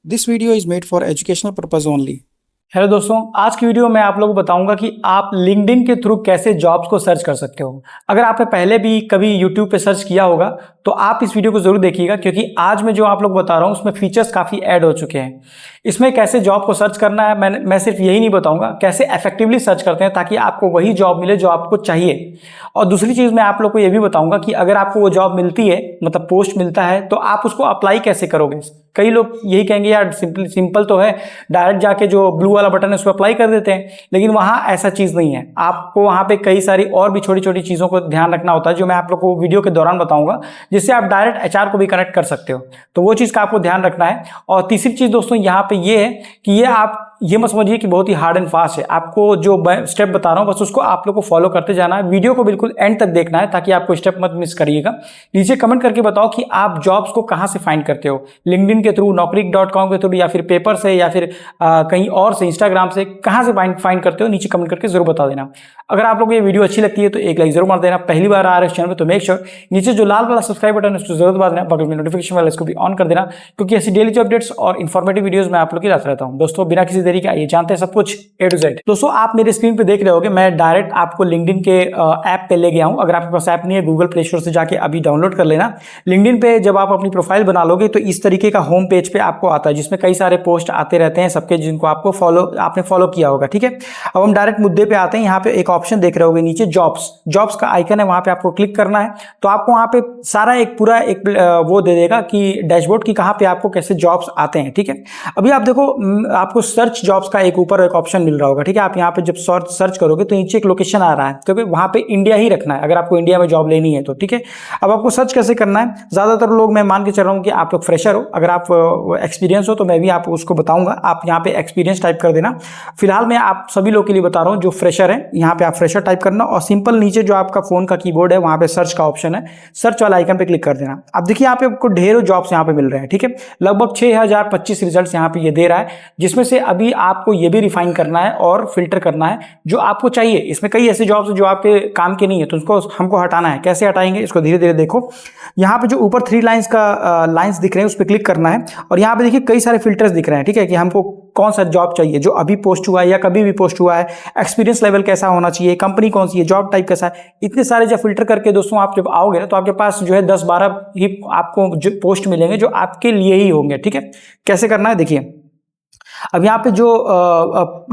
This video is made for educational purpose only. Hello दोस्तों, आज की वीडियो में आप लोगों को बताऊंगा कि आप लिंक्डइन के थ्रू कैसे जॉब्स को सर्च कर सकते हो। अगर आपने पहले भी कभी यूट्यूब पे सर्च किया होगा तो आप इस वीडियो को जरूर देखिएगा, क्योंकि आज मैं जो आप लोग बता रहा हूँ उसमें फीचर्स काफ़ी ऐड हो चुके हैं। इसमें कैसे जॉब को सर्च करना है मैं सिर्फ यही नहीं बताऊंगा, कैसे इफेक्टिवली सर्च करते हैं ताकि आपको वही जॉब मिले जो आपको चाहिए। और दूसरी चीज़ मैं आप लोग को ये भी बताऊंगा कि अगर आपको वो जॉब मिलती है, मतलब पोस्ट मिलता है, तो आप उसको अप्लाई कैसे करोगे। कई लोग यही कहेंगे यार सिंपल तो है, डायरेक्ट जाके जो ब्लू वाला बटन है उस पर अप्लाई कर देते हैं, लेकिन वहाँ ऐसा चीज़ नहीं है। आपको वहाँ पे कई सारी और भी छोटी छोटी चीज़ों को ध्यान रखना होता है, जो मैं आप लोग को वीडियो के दौरान बताऊंगा, जिससे आप डायरेक्ट एचआर को भी कनेक्ट कर सकते हो। तो वो चीज़ का आपको ध्यान रखना है। और तीसरी चीज़ दोस्तों यहाँ पे ये है कि ये आप ये मत समझिए कि बहुत ही हार्ड एंड फास्ट है। आपको जो स्टेप बता रहा हूँ बस उसको आप लोग को फॉलो करते जाना है। वीडियो को बिल्कुल एंड तक देखना है ताकि आपको स्टेप मत मिस करिएगा। नीचे कमेंट करके बताओ कि आप जॉब्स को कहाँ से फाइंड करते हो, लिंक्डइन के थ्रू, naukri.com के थ्रू, या फिर पेपर से, या फिर कहीं और से, इंस्टाग्राम से, कहाँ से फाइंड करते हो। नीचे कमेंट करके जरूर बता देना। अगर आप लोग को ये वीडियो अच्छी लगती है तो एक लाइक जरूर मार देना। पहली बार आ रहे हैं इस चैनल पर तो मेक श्योर नीचे जो लाल वाला सब्सक्राइब बटन है उसको जरूर दबा देना, बगल में नोटिफिकेशन वाला इसको भी ऑन कर देना, क्योंकि ऐसी डेली जो अपडेट्स और इन्फॉर्मेटिव वीडियोस मैं आप लोग की लाता रहता हूँ। दोस्तों बिना किसी देरी के आइए जानते हैं सब कुछ A to Z। दोस्तों आप मेरे स्क्रीन पे देख रहे होगे, मैं डायरेक्ट आपको लिंक्डइन के ऐप पे ले गया हूं। अगर आपके पास ऐप नहीं है, गूगल प्ले स्टोर से जाके अभी डाउनलोड कर लेना। लिंक्डइन पे जब आप अपनी प्रोफाइल बना लोगे तो इस तरीके का होम पेज पे आपको आता है, जिसमें कई सारे पोस्ट आते रहते हैं सबके, जिनको आपको आपने फॉलो किया होगा। ठीक है, अब हम डायरेक्ट मुद्दे पे आते हैं। यहाँ पे एक ऑप्शन देख रहे होगे नीचे, जॉब्स का आइकन है, वहां पे आपको क्लिक करना है। तो आपको वहां पे सारा एक पूरा एक वो दे देगा कि डैशबोर्ड की कहाँ पे आपको कैसे जॉब्स आते हैं। ठीक है, अभी आप देखो आपको सर्च जॉब्स का एक ऊपर एक ऑप्शन मिल रहा होगा। ठीक है, आप यहाँ पे जब सर्च करोगे तो नीचे एक लोकेशन आ रहा है, क्योंकि वहां पे इंडिया ही रखना है अगर आपको इंडिया में जॉब लेनी है तो। ठीक है, अब आपको सर्च कैसे करना है, ज्यादातर लोग, मैं मान के चल रहा हूँ कि आप लोग फ्रेशर हो, अगर आप एक्सपीरियंस हो तो मैं भी आप उसको बताऊंगा। आप यहाँ पे एक्सपीरियंस टाइप कर देना। फिलहाल मैं आप सभी लोग के लिए बता रहा हूँ जो फ्रेशर है, यहाँ पे आप फ्रेशर टाइप करना और सिंपल नीचे जो आपका फोन का कीबोर्ड है वहां पे सर्च का ऑप्शन है, सर्च वाला आइकन पे क्लिक कर देना। अब देखिए यहाँ पे आपको ढेरों जॉब्स यहाँ पे मिल रहे हैं। ठीक है, लगभग 6025 रिजल्ट्स यहाँ पे ये दे रहा है, जिसमें से अभी आपको ये भी रिफाइन करना है और फिल्टर करना है जो आपको चाहिए। इसमें कई ऐसे जॉब्स जो आपके काम के नहीं है तो उसको हमको हटाना है। कैसे हटाएंगे इसको धीरे धीरे देखो। यहाँ पे जो ऊपर 3 लाइंस का लाइंस दिख रहे हैं उस पर क्लिक करना है और यहाँ पे देखिए कई सारे फिल्टर्स दिख रहे हैं। ठीक है, कि हमको कौन सा जॉब चाहिए, जो अभी पोस्ट हुआ है या कभी भी पोस्ट हुआ है, एक्सपीरियंस लेवल कैसा होना चाहिए, कंपनी कौन सी है, जॉब टाइप कैसा है। इतने सारे जब फिल्टर करके दोस्तों आप जब आओगे ना तो आपके पास जो है 10-12 ही आपको जो पोस्ट मिलेंगे जो आपके लिए ही होंगे। ठीक है, कैसे करना है देखिए। अब यहाँ पे जो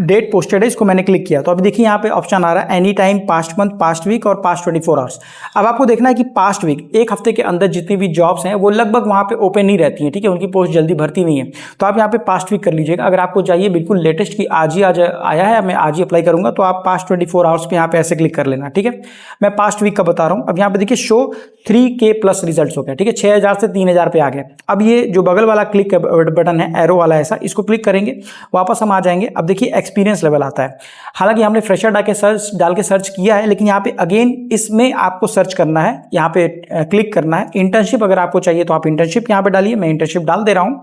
डेट पोस्टेड है इसको मैंने क्लिक किया तो अभी देखिए यहाँ पे ऑप्शन आ रहा है any time, past month, past week और पास्ट 24 आवर्स। अब आपको देखना है कि पास्ट वीक, एक हफ्ते के अंदर जितनी भी जॉब्स हैं वो लगभग वहाँ पे ओपन नहीं रहती हैं। ठीक है, उनकी पोस्ट जल्दी भरती नहीं है, तो आप यहाँ पे पास्ट वीक कर लीजिएगा। अगर आपको चाहिए बिल्कुल लेटेस्ट की आज आया है, मैं आज ही अप्लाई करूंगा, तो आप पास्ट 24 आवर्स पे यहाँ पे ऐसे क्लिक कर लेना। ठीक है, मैं पास्ट वीक का बता रहा हूँ। अब यहाँ पे देखिए शो 3K प्लस रिजल्ट हो गया। ठीक है, 6000 से 3000 पे आ गया। अब ये जो बगल वाला क्लिक बटन है, एरो वाला ऐसा, इसको क्लिक करेंगे, वापस हम आ जाएंगे। अब देखिए एक्सपीरियंस लेवल आता है। हालांकि हमने फ्रेशर डाल के सर्च किया है, लेकिन यहाँ पे अगेन इसमें आपको सर्च करना है, यहाँ पे क्लिक करना है। इंटर्नशिप अगर आपको चाहिए तो आप इंटर्नशिप यहाँ पे डालिए, मैं इंटर्नशिप डाल दे रहा हूँ।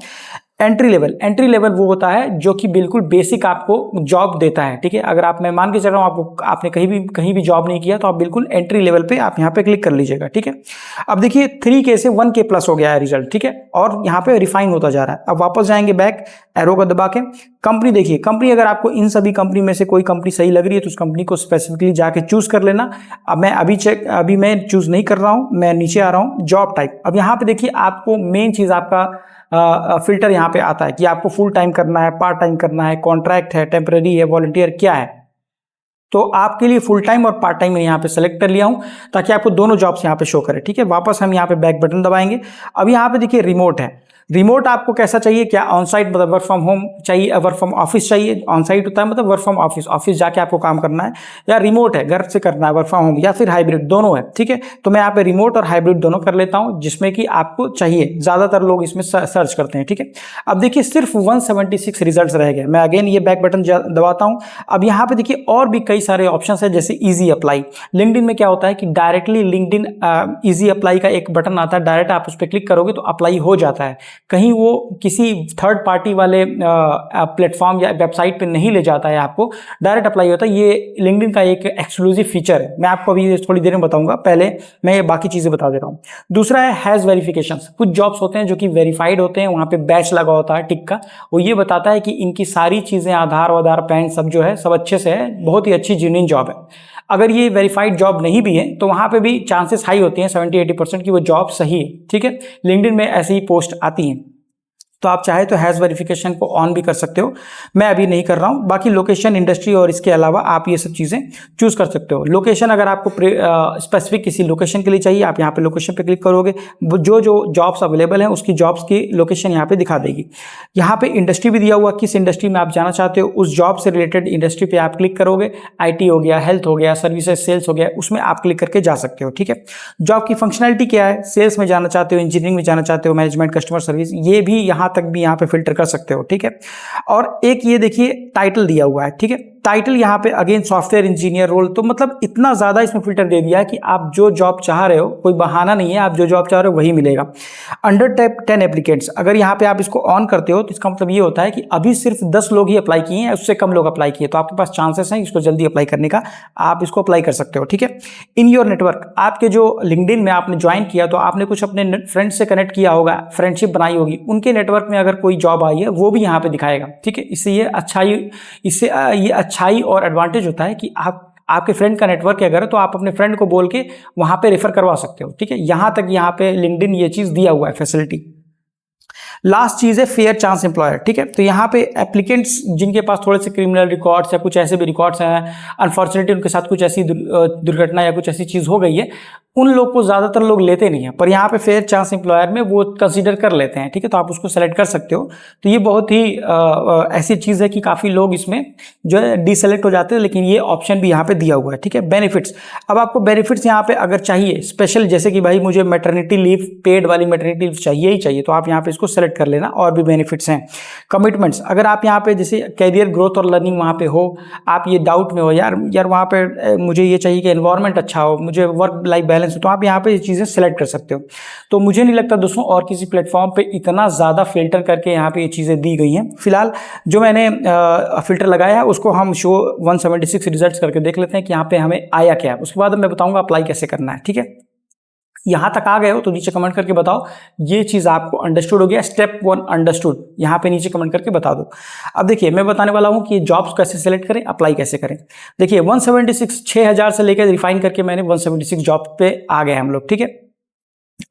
एंट्री लेवल वो होता है जो कि बिल्कुल बेसिक आपको जॉब देता है। ठीक है, अगर मैं मान के चल रहा हूँ आपने कहीं भी जॉब नहीं किया तो आप बिल्कुल एंट्री लेवल पे आप यहाँ पे क्लिक कर लीजिएगा। ठीक है, अब देखिए 3K से 1K प्लस हो गया है रिजल्ट। ठीक है, और यहाँ पे रिफाइन होता जा रहा है। अब वापस जाएंगे बैक, एरो को दबा के कंपनी देखिए। कंपनी अगर आपको इन सभी कंपनी में से कोई कंपनी सही लग रही है तो उस कंपनी को स्पेसिफिकली जाके चूज कर लेना। अब मैं अभी मैं चूज नहीं कर रहा हूँ, मैं नीचे आ रहा हूँ, जॉब टाइप। अब यहाँ पे देखिए आपको मेन चीज आपका फिल्टर यहाँ पे आता है कि आपको फुल टाइम करना है, पार्ट टाइम करना है, कॉन्ट्रैक्ट है, टेम्पररी है, वॉलंटियर क्या है। तो आपके लिए फुल टाइम और पार्ट टाइम में यहाँ पे सेलेक्ट कर लिया हूँ ताकि आपको दोनों जॉब्स यहाँ पे शो करे। ठीक है, वापस हम यहाँ पे बैक बटन दबाएंगे। अब यहाँ पे देखिए रिमोट है। रिमोट आपको कैसा चाहिए, क्या ऑन साइट मतलब वर्क फ्रॉम होम चाहिए, वर्क फ्रॉम ऑफिस चाहिए। ऑन साइट होता है मतलब वर्क फ्रॉम ऑफिस जाके आपको काम करना है, या रिमोट है घर से करना है वर्क फ्रॉम होम, या फिर हाइब्रिड, दोनों है। ठीक है, तो मैं यहाँ पे रिमोट और हाइब्रिड दोनों कर लेता हूँ जिसमें कि आपको चाहिए। ज्यादातर लोग इसमें सर्च करते हैं। ठीक है, अब देखिए सिर्फ 176 रिजल्ट रह गए। मैं अगेन ये बैक बटन दबाता हूँ। अब यहाँ पे देखिए और भी कई सारे ऑप्शन है, जैसे इजी अप्लाई। लिंक्डइन में क्या होता है कि डायरेक्टली लिंक्डइन इजी अप्लाई का एक बटन आता है, डायरेक्ट आप उस पर क्लिक करोगे तो अप्लाई हो जाता है। कहीं वो किसी थर्ड पार्टी वाले प्लेटफॉर्म या वेबसाइट पे नहीं ले जाता है, आपको डायरेक्ट अप्लाई होता है। ये लिंक्डइन का एक एक्सक्लूसिव फीचर है, मैं आपको अभी थोड़ी देर में बताऊंगा, पहले मैं ये बाकी चीज़ें बता दे रहा हूँ। दूसरा है हैज़ वेरिफिकेशन। कुछ जॉब्स होते हैं जो कि वेरीफाइड होते हैं, वहाँ पे बैच लगा होता है टिक का, वो ये बताता है कि इनकी सारी चीज़ें आधार वाधार पैन सब जो है सब अच्छे से है, बहुत ही अच्छी जेन्युइन जॉब है। अगर ये वेरीफाइड जॉब नहीं भी है तो वहाँ पे भी चांसेस हाई होती हैं 70-80% की वो जॉब सही है, ठीक है। लिंक्डइन में ऐसी ही पोस्ट आती हैं, तो आप चाहे तो हैज़ वेरिफिकेशन को ऑन भी कर सकते हो, मैं अभी नहीं कर रहा हूँ। बाकी लोकेशन, इंडस्ट्री और इसके अलावा आप ये सब चीज़ें चूज़ कर सकते हो। लोकेशन अगर आपको स्पेसिफिक किसी लोकेशन के लिए चाहिए, आप यहाँ पे लोकेशन पे क्लिक करोगे, जो जो जॉब्स अवेलेबल हैं उसकी जॉब्स की लोकेशन यहाँ पे दिखा देगी। यहाँ पे इंडस्ट्री भी दिया हुआ, किस इंडस्ट्री में आप जाना चाहते हो, उस जॉब से रिलेटेड इंडस्ट्री पे आप क्लिक करोगे। IT हो गया, हेल्थ हो गया, सर्विसेज सेल्स हो गया, उसमें आप क्लिक करके जा सकते हो, ठीक है। जॉब की फंक्शनैलिटी क्या है, सेल्स में जाना चाहते हो, इंजीनियरिंग में जाना चाहते हो, मैनेजमेंट, कस्टमर सर्विस, ये भी यहाँ तक भी यहाँ पे फिल्टर कर सकते हो, ठीक है। और एक ये देखिए टाइटल दिया हुआ है, ठीक है। टाइटल यहाँ पे अगेन सॉफ्टवेयर इंजीनियर रोल, तो मतलब इतना ज़्यादा इसमें फिल्टर दे दिया है कि आप जो जॉब चाह रहे हो, कोई बहाना नहीं है, आप जो जॉब चाह रहे हो वही मिलेगा। अंडर 10 एप्लीकेंट्स, अगर यहाँ पे आप इसको ऑन करते हो तो इसका मतलब ये होता है कि अभी सिर्फ 10 लोग ही अप्लाई किए हैं, उससे कम लोग अप्लाई किए, तो आपके पास चांसेस हैं इसको जल्दी अप्लाई करने का, आप इसको अप्लाई कर सकते हो, ठीक है। इन योर नेटवर्क, आपके जो लिंक्डइन में आपने ज्वाइन किया तो आपने कुछ अपने फ्रेंड्स से कनेक्ट किया होगा, फ्रेंडशिप बनाई होगी, उनके नेटवर्क में अगर कोई जॉब आई है वो भी यहाँ पे दिखाएगा, ठीक है। इससे ये अच्छाई और एडवांटेज होता है कि आपके फ्रेंड का नेटवर्क है अगर, तो आप अपने फ्रेंड को बोल के वहां पे रेफर करवा सकते हो, ठीक है। यहां तक यहाँ पे लिंक्डइन ये चीज दिया हुआ है फैसिलिटी। लास्ट चीज है फेयर चांस एम्प्लॉयर, ठीक है। तो यहाँ पे एप्लीकेंट्स जिनके पास थोड़े से क्रिमिनल रिकॉर्ड्स या कुछ ऐसे भी रिकॉर्ड्स हैं, अनफॉर्चुनेटली उनके साथ कुछ ऐसी दुर्घटना या कुछ ऐसी चीज हो गई है, उन लोग को ज़्यादातर लोग लेते नहीं हैं, पर यहाँ पे फेयर चांस एम्प्लॉयर में वो कंसीडर कर लेते हैं, ठीक है। तो आप उसको सेलेक्ट कर सकते हो। तो ये बहुत ही ऐसी चीज़ है कि काफ़ी लोग इसमें जो है डिसेलेक्ट हो जाते हैं, लेकिन ये ऑप्शन भी यहाँ पे दिया हुआ है, ठीक है। बेनिफिट्स, अब आपको बेनिफिट्स यहाँ पे अगर चाहिए स्पेशल, जैसे कि भाई मुझे मैटरनिटी लीव, पेड वाली मैटरनिटी लीव चाहिए ही चाहिए, तो आप यहाँ पे इसको सेलेक्ट कर लेना, और भी बेनिफिट्स हैं। कमिटमेंट्स, अगर आप यहाँ पे जैसे कैरियर ग्रोथ और लर्निंग वहाँ पे हो, आप ये डाउट में हो यार वहाँ पे मुझे ये चाहिए कि एनवायरनमेंट अच्छा हो, मुझे वर्क लाइफ बैलेंस, तो आप यहाँ पे ये चीज़ें सेलेक्ट कर सकते हो। तो मुझे नहीं लगता दोस्तों और किसी प्लेटफॉर्म पे इतना ज़्यादा फिल्टर करके यहाँ पे ये चीज़ें दी गई हैं। फिलहाल जो मैंने फिल्टर लगाया है उसको हम शो 176 रिजल्ट्स करके देख लेते हैं कि यहाँ पे हमें आया क्या है, उसके बाद मैं बताऊँगा अप्लाई कैसे करना है, ठीक है। यहाँ तक आ गए हो तो नीचे कमेंट करके बताओ ये चीज़ आपको अंडरस्टूड हो गया, स्टेप 1 अंडरस्टूड, यहाँ पे नीचे कमेंट करके बता दो। अब देखिए मैं बताने वाला हूँ कि जॉब्स कैसे सेलेक्ट करें, अप्लाई कैसे करें। देखिए 176 6000 से लेकर रिफाइन करके मैंने 176 जॉब पे आ गए हम लोग, ठीक है।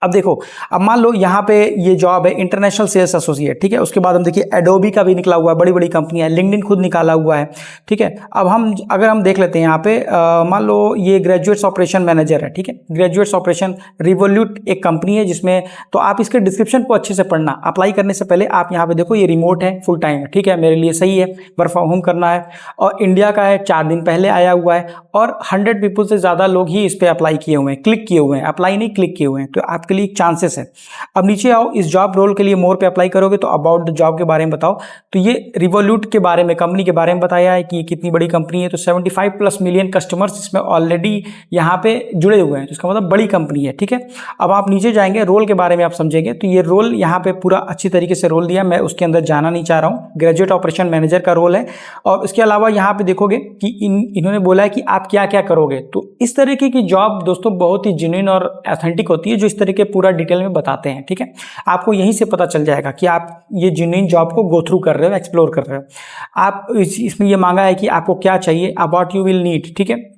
अब देखो, अब मान लो यहाँ पे ये जॉब है इंटरनेशनल सेल्स एसोसिएट, ठीक है। उसके बाद हम देखिए एडोबी का भी निकला हुआ है, बड़ी बड़ी कंपनियां, लिंक्डइन खुद निकाला हुआ है, ठीक है। अब अगर हम देख लेते हैं यहाँ पे मान लो ये ग्रेजुएट्स ऑपरेशन मैनेजर है, ठीक है। ग्रेजुएट्स ऑपरेशन रिवोल्यूट एक कंपनी है जिसमें, तो आप इसके डिस्क्रिप्शन को अच्छे से पढ़ना। अप्लाई करने से पहले आप यहाँ पे देखो ये रिमोट है, फुल टाइम है, ठीक है, मेरे लिए सही है, वर्क फ्रॉम होम करना है, और इंडिया का है, 4 दिन पहले आया हुआ है, और 100 पीपल से ज़्यादा लोग ही इस पर अप्लाई किए हुए हैं, क्लिक किए हुए हैं, अप्लाई नहीं क्लिक किए हुए हैं, तो आपके लिए चांसेस है। अब नीचे आओ, इस जॉब रोल के लिए मोर पे अप्लाई करोगे तो अबाउट द जॉब के बारे में बताओ। तो ये रिवोल्यूट के बारे में, कंपनी के बारे में बताया है कि ये कितनी बड़ी कंपनी है। तो 75+ मिलियन कस्टमर्स इसमें ऑलरेडी यहाँ पे जुड़े हुए हैं, तो इसका मतलब बड़ी कंपनी है, ठीक है। अब आप नीचे जाएंगे, रोल के बारे में आप समझेंगे, तो ये रोल यहाँ पे पूरा अच्छी तरीके से रोल दिया, मैं उसके अंदर जाना नहीं चाह रहा हूँ। ग्रेजुएट ऑपरेशन मैनेजर का रोल है, और इसके अलावा यहाँ पे देखोगे कि इन्होंने बोला है कि आप क्या क्या करोगे। तो इस तरीके की जॉब दोस्तों बहुत ही जेन्युइन और ऑथेंटिक होती है, जो इस तरीके पूरा डिटेल में बताते हैं, ठीक है। आपको यहीं से पता चल जाएगा कि आप ये जेन्युइन जॉब को गो थ्रू कर रहे हो, एक्सप्लोर कर रहे हो। आप इसमें ये मांगा है कि आपको क्या चाहिए, व्हाट यू विल नीड, ठीक है।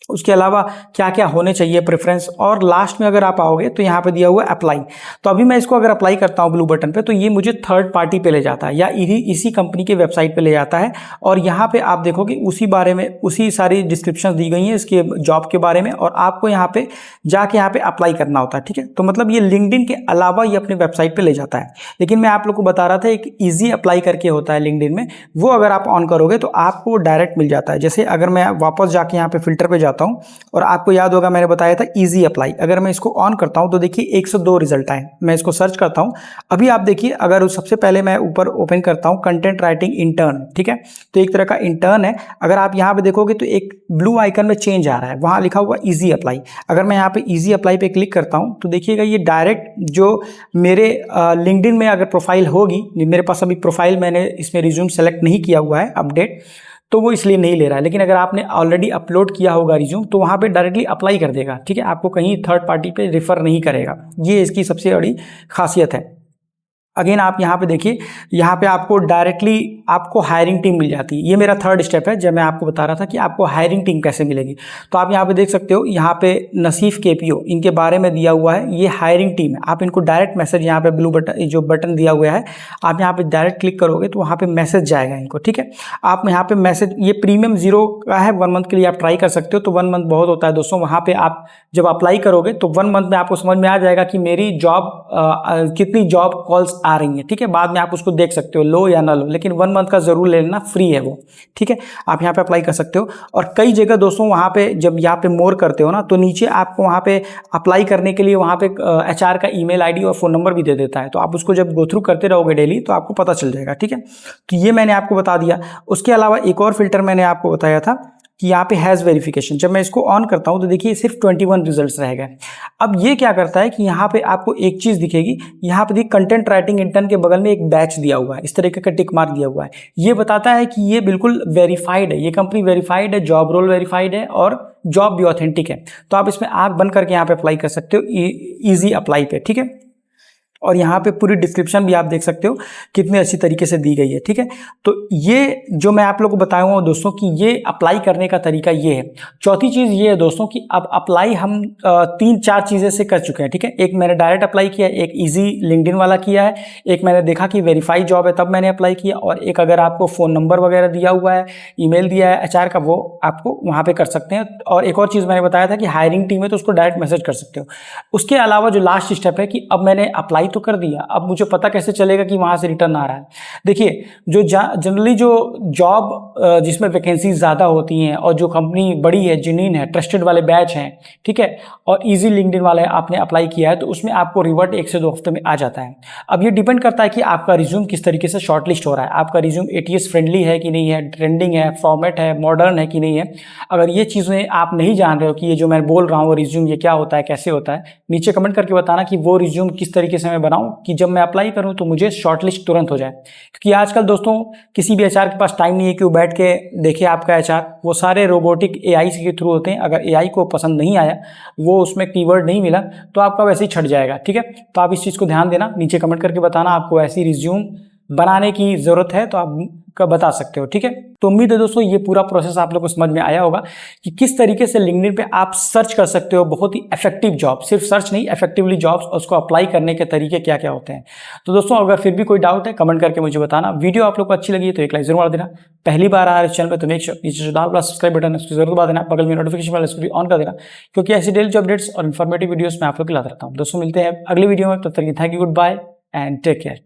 उसके अलावा क्या क्या होने चाहिए प्रेफरेंस, और लास्ट में अगर आप आओगे तो यहाँ पे दिया हुआ है अप्लाई। तो अभी मैं इसको अगर अप्लाई करता हूँ ब्लू बटन पे, तो ये मुझे थर्ड पार्टी पे ले जाता है, या इसी कंपनी के वेबसाइट पे ले जाता है, और यहाँ पे आप देखोगे उसी बारे में उसी सारी डिस्क्रिप्शन दी गई हैं इसके जॉब के बारे में, और आपको यहाँ पे जाके यहाँ पे अप्लाई करना होता है, ठीक है। तो मतलब ये लिंक्डइन के अलावा ये अपने वेबसाइट पर ले जाता है। लेकिन मैं आप लोग को बता रहा था एक ईजी अप्लाई करके होता है लिंक्डइन में, वो अगर आप ऑन करोगे तो आपको डायरेक्ट मिल जाता है। जैसे अगर मैं वापस जाके यहाँ पे फिल्टर पे जाता हूँ और आपको याद होगा मैंने बताया था इजी अप्लाई, अगर मैं इसको ऑन करता हूँ तो देखिए 102 रिजल्ट आए। मैं इसको सर्च करता हूँ, अभी आप देखिए अगर सबसे पहले मैं ऊपर ओपन करता हूँ कंटेंट राइटिंग इंटर्न, ठीक है, तो एक तरह का इंटर्न है। अगर आप यहाँ पे देखोगे तो एक ब्लू आइकन में चेंज आ रहा है, वहाँ लिखा हुआ इजी अप्लाई। अगर मैं यहाँ पे इजी अप्लाई पे क्लिक करता हूँ तो देखिएगा ये डायरेक्ट जो मेरे लिंक्डइन में अगर प्रोफाइल होगी, मेरे पास अभी प्रोफाइल मैंने इसमें रिज्यूम सेलेक्ट नहीं किया हुआ है अपडेट, तो वो इसलिए नहीं ले रहा है। लेकिन अगर आपने ऑलरेडी अपलोड किया होगा रिज्यूम तो वहाँ पे डायरेक्टली अप्लाई कर देगा, ठीक है, आपको कहीं थर्ड पार्टी पे रेफर नहीं करेगा। ये इसकी सबसे बड़ी खासियत है। अगेन आप यहाँ पे देखिए, यहाँ पे आपको डायरेक्टली आपको हायरिंग टीम मिल जाती है। ये मेरा थर्ड स्टेप है जब मैं आपको बता रहा था कि आपको हायरिंग टीम कैसे मिलेगी। तो आप यहाँ पे देख सकते हो, यहाँ पे नसीफ केपीओ इनके बारे में दिया हुआ है, ये हायरिंग टीम है। आप इनको डायरेक्ट मैसेज यहाँ पे ब्लू बटन जो बटन दिया हुआ है, आप यहाँ पे डायरेक्ट क्लिक करोगे तो वहाँ पे मैसेज जाएगा इनको, ठीक है। आप यहाँ पे मैसेज, ये प्रीमियम 0 का है, 1 मंथ के लिए आप ट्राई कर सकते हो। तो 1 मंथ बहुत होता है दोस्तों। वहाँ पे आप जब अप्लाई करोगे तो 1 मंथ में आपको समझ में आ जाएगा कि मेरी जॉब कितनी जॉब कॉल्स आ रही हैं, ठीक है। बाद में आप उसको देख सकते हो लो या ना लो, लेकिन 1 मंथ का जरूर ले लेना, फ्री है वो, ठीक है। आप यहाँ पे अप्लाई कर सकते हो। और कई जगह दोस्तों वहाँ पे जब यहाँ पे मोर करते हो ना, तो नीचे आपको वहाँ पे अप्लाई करने के लिए वहाँ पे HR का ईमेल आईडी और फ़ोन नंबर भी दे देता है। तो आप उसको जब गो थ्रू करते रहोगे डेली तो आपको पता चल जाएगा, ठीक है। तो ये मैंने आपको बता दिया। उसके अलावा एक और फिल्टर मैंने आपको बताया था कि यहाँ पे हैज़ वेरिफिकेशन। जब मैं इसको ऑन करता हूँ तो देखिए सिर्फ 21 रिजल्ट्स रह गए। अब ये क्या करता है कि यहाँ पे आपको एक चीज़ दिखेगी, यहाँ पे कंटेंट राइटिंग इंटर्न के बगल में एक बैच दिया हुआ है, इस तरीके का टिक मार्क दिया हुआ है। ये बताता है कि ये बिल्कुल वेरीफाइड है, ये कंपनी वेरीफाइड है, जॉब रोल वेरीफाइड है और जॉब भी ऑथेंटिक है। तो आप इसमें आँख बंद करके यहाँ पे अप्लाई कर सकते हो ईजी अप्लाई पे, ठीक है। और यहाँ पे पूरी डिस्क्रिप्शन भी आप देख सकते हो कितने अच्छी तरीके से दी गई है, ठीक है। तो ये जो मैं आप लोगों को बताया हूँ दोस्तों कि ये अप्लाई करने का तरीका ये है। चौथी चीज़ ये है दोस्तों कि अब अप्लाई हम 3-4 चीज़ें से कर चुके हैं, ठीक है। एक मैंने डायरेक्ट अप्लाई किया, एक ईजी लिंक्डइन वाला किया है, एक मैंने देखा कि वेरीफाई जॉब है तब मैंने अप्लाई किया, और एक अगर आपको फ़ोन नंबर वगैरह दिया हुआ है, ईमेल दिया है HR का, वो आपको वहाँ पर कर सकते हैं। और एक और चीज़ मैंने बताया था कि हायरिंग टीम है तो उसको डायरेक्ट मैसेज कर सकते हो। उसके अलावा जो लास्ट स्टेप है कि अब मैंने अप्लाई तो कर दिया, अब मुझे पता कैसे चलेगा कि वहां से रिटर्न आ रहा है। देखिए जो जनरली जो जॉब जिसमें वैकेंसी ज़्यादा होती हैं और जो कंपनी बड़ी है, जेन्युइन है, ट्रस्टेड वाले बैच हैं, ठीक है, और इजी लिंक्डइन वाले आपने अप्लाई किया है, तो उसमें आपको रिवर्ट 1 से 2 हफ्ते में आ जाता है। अब ये डिपेंड करता है कि आपका रिज्यूम किस तरीके से शॉर्टलिस्ट हो रहा है, आपका रिज्यूम ATS फ्रेंडली है कि नहीं है, ट्रेंडिंग है, फॉर्मेट है, मॉडर्न है कि नहीं है। अगर ये चीज़ें आप नहीं जान रहे हो कि ये जो मैं बोल रहा हूँ रिज्यूम ये क्या होता है, कैसे होता है, नीचे कमेंट करके बताना कि वो रिज्यूम किस तरीके से मैं बनाऊँ कि जब मैं अप्लाई करूं तो मुझे शॉर्टलिस्ट तुरंत हो जाए। क्योंकि आजकल दोस्तों किसी भी HR के पास टाइम नहीं है कि वो बैठ के देखे आपका HR, वो सारे रोबोटिक AI के थ्रू होते हैं। अगर AI को पसंद नहीं आया, वो उसमें कीवर्ड नहीं मिला, तो आपका वैसे ही छट जाएगा, ठीक है। तो आप इस चीज़ को ध्यान देना, नीचे कमेंट करके बताना आपको ऐसी रिज्यूम बनाने की ज़रूरत है तो आप का बता सकते हो, ठीक है। तो उम्मीद है दोस्तों ये पूरा प्रोसेस आप लोगों को समझ में आया होगा कि किस तरीके से लिंक्डइन पे आप सर्च कर सकते हो बहुत ही इफेक्टिव जॉब, सिर्फ सर्च नहीं, इफेक्टिवली जॉब्स, उसको अप्लाई करने के तरीके क्या क्या होते हैं। तो दोस्तों अगर फिर भी कोई डाउट है कमेंट करके मुझे बताना। वीडियो आप लोग को अच्छी लगी है तो एक लाइक जरूर मार देना। पहली बार आ रहा है इस चैनल पर तो मेक श्योर नीचे जो लाल सब्सक्राइब बटन है उसको जरूर दबा देना, बगल में नोटिफिकेशन वाला इसको भी ऑन कर देना, क्योंकि ऐसी डेली अपडेट्स और इन्फॉर्मेटिव वीडियोस मैं आप लोग के लाता रहता हूँ। दोस्तों मिलते हैं अगली वीडियो में, तब तक thank you, goodbye and take care.